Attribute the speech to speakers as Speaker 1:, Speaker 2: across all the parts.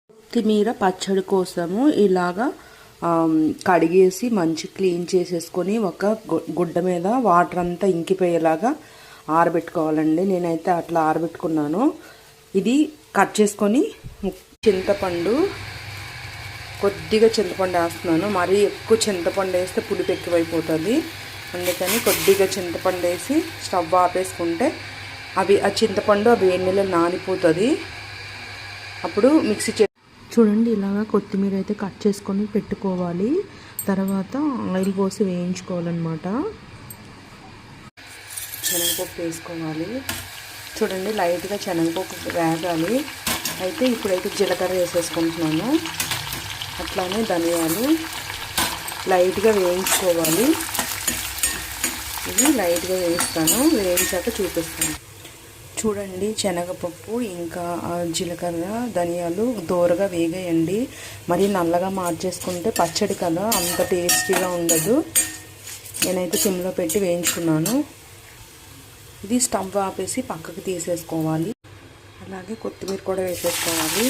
Speaker 1: కొత్తిమీర పచ్చడి కోసము ఇలాగా కడిగేసి మంచి క్లీన్ చేసేసుకొని ఒక గుడ్డ మీద వాటర్ అంతా ఇంకిపోయేలాగా ఆరబెట్టుకోవాలండి. నేనైతే అట్లా ఆరబెట్టుకున్నాను. ఇది కట్ చేసుకొని చింతపండు, కొద్దిగా చింతపండు వేస్తున్నాను. మరీ ఎక్కువ చింతపండు వేస్తే పులుపు ఎక్కువైపోతుంది. అందుకని కొద్దిగా చింతపండు వేసి స్టవ్ ఆపేసుకుంటే ఆ చింతపండు వేడి నీళ్ళలో నానిపోతుంది. అప్పుడు మిక్సీ చూడండి, ఇలాగా కొత్తిమీర అయితే కట్ చేసుకొని పెట్టుకోవాలి. తర్వాత ఆయిల్ పోసి వేయించుకోవాలన్నమాట. శనగపప్పు వేసుకోవాలి. చూడండి, లైట్గా శనగపప్పు వేగాలి. అయితే ఇప్పుడైతే జీలకర్ర వేసేసుకుంటున్నాను. అట్లానే ధనియాలు లైట్గా వేయించుకోవాలి. ఇది లైట్గా వేయిస్తాను. వేయించాక చూపిస్తాను. చూడండి, శనగపప్పు ఇంకా జీలకర్ర ధనియాలు దోరగా వేగేయండి. మరి నల్లగా మార్చేసుకుంటే పచ్చడి కదా అంత టేస్టీగా ఉండదు. నేనైతే సిమ్లో పెట్టి వేయించుకున్నాను. ఇది స్టవ్ ఆపేసి పక్కకు తీసేసుకోవాలి. అలాగే కొత్తిమీర కూడా వేసేసుకోవాలి.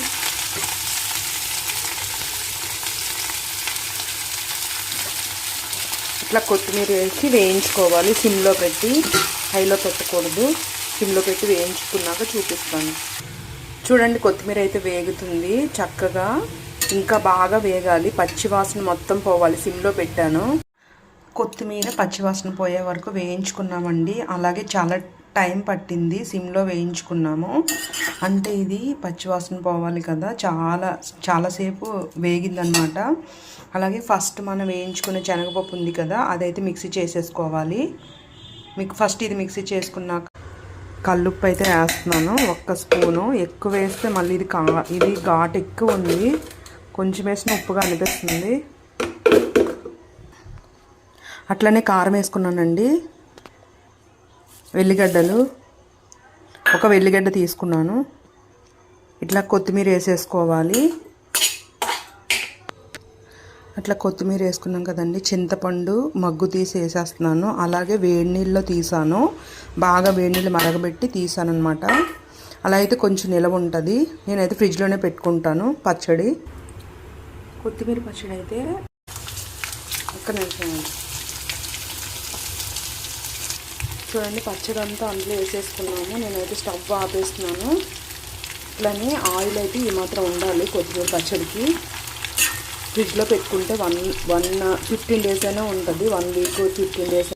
Speaker 1: ఇట్లా కొత్తిమీర వేసి వేయించుకోవాలి. సిమ్లో పెట్టి, హైలో పెట్టకూడదు. సిమ్లో పెట్టి వేయించుకున్నాక చూపిస్తాను. చూడండి, కొత్తిమీర అయితే వేగుతుంది చక్కగా. ఇంకా బాగా వేగాలి. పచ్చివాసన మొత్తం పోవాలి. సిమ్లో పెట్టాను. కొత్తిమీర పచ్చివాసన పోయే వరకు వేయించుకున్నామండి. అలాగే చాలా టైం పట్టింది. సిమ్లో వేయించుకున్నాము అంటే ఇది పచ్చివాసన పోవాలి కదా. చాలాసేపు వేగిందనమాట. అలాగే ఫస్ట్ మనం వేయించుకునే శనగపప్పు ఉంది కదా, అదైతే మిక్సీ చేసేసుకోవాలి. ఫస్ట్ ఇది మిక్సీ చేసుకున్నాక కల్లుప్పు అయితే వేస్తున్నాను. 1 స్పూను. ఎక్కువ వేస్తే మళ్ళీ ఇది ఘాటు ఎక్కువ ఉంది. కొంచెం వేసిన ఉప్పుగా అనిపిస్తుంది. అట్లనే కారం వేసుకున్నానండి. వెల్లిగడ్డలు, 1 వెల్లిగడ్డ తీసుకున్నాను. ఇట్లా కొత్తిమీర వేసేసుకోవాలి. అట్లా కొత్తిమీర వేసుకున్నాం కదండి. చింతపండు మగ్గు తీసి వేసేస్తున్నాను. అలాగే వేడి నీళ్ళలో తీసాను. బాగా వేడి నీళ్ళు మరగబెట్టి తీసాను అనమాట. అలా అయితే కొంచెం నిలవ ఉంటుంది. నేనైతే ఫ్రిడ్జ్లోనే పెట్టుకుంటాను పచ్చడి. కొత్తిమీర పచ్చడి అయితే ఒక్క నిమిషం. చూడండి, పచ్చడి అంతా అందులో వేసేసుకున్నాము. నేనైతే స్టవ్ ఆపేస్తున్నాను. ఇట్లానే ఆయిల్ అయితే ఈ మాత్రం ఉండాలి కొత్తిమీర పచ్చడికి. ఫ్రిడ్జ్లో పెట్టుకుంటే 15 డేస్ అయినా ఉంటుంది. 1 వీక్ 15 డేస్